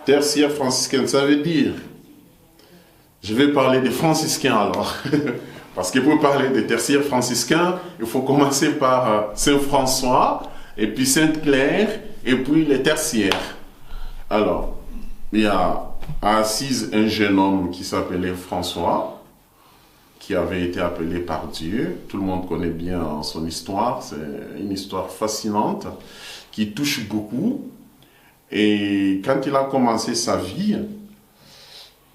Tertiaire franciscaine, ça veut dire, je vais parler des franciscains alors, parce que pour parler des tertiaires franciscains, il faut commencer par Saint-François, et puis Sainte-Claire, et puis les tertiaires. Alors, il y a à Assise un jeune homme qui s'appelait François, qui avait été appelé par Dieu. Tout le monde connaît bien son histoire, c'est une histoire fascinante, qui touche beaucoup. Et quand il a commencé sa vie,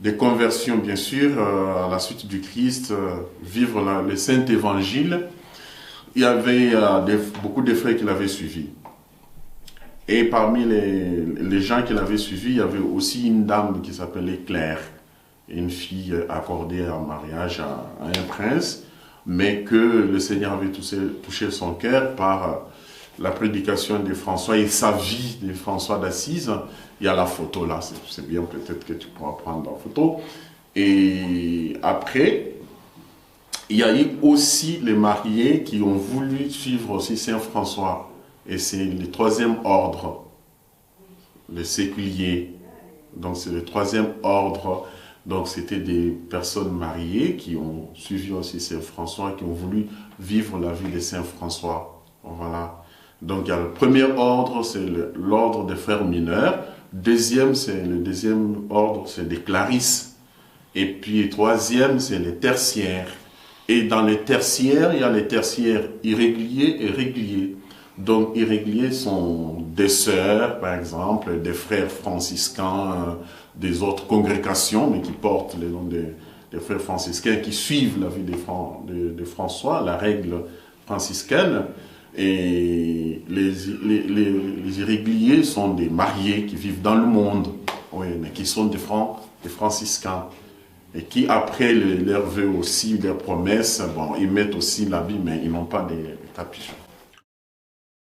des conversions bien sûr, à la suite du Christ, vivre le Saint Évangile, il y avait beaucoup de frères qui l'avaient suivi. Et parmi les gens qui l'avaient suivi, il y avait aussi une dame qui s'appelait Claire, une fille accordée en mariage à un prince, mais que le Seigneur avait touché son cœur par la prédication de François et sa vie de François d'Assise. Il y a la photo là, c'est bien, peut-être que tu pourras prendre la photo. Et après, il y a eu aussi les mariés qui ont voulu suivre aussi Saint François. Et c'est le troisième ordre, les séculiers. Donc c'est le troisième ordre. Donc c'était des personnes mariées qui ont suivi aussi Saint François, qui ont voulu vivre la vie de Saint François. Voilà. Donc il y a le premier ordre, c'est l'ordre des frères mineurs. Le deuxième ordre, c'est des clarisses. Et puis le troisième, c'est les tertiaires. Et dans les tertiaires, il y a les tertiaires irréguliers et réguliers. Donc irréguliers sont des sœurs, par exemple, des frères franciscains, des autres congrégations, mais qui portent les noms des frères franciscains, qui suivent la vie de François, la règle franciscaine. Et les irréguliers sont des mariés qui vivent dans le monde, oui, mais qui sont des franciscains. Et qui, après leurs vœux aussi, leurs promesses, bon, ils mettent aussi l'habit, mais ils n'ont pas de capuchon.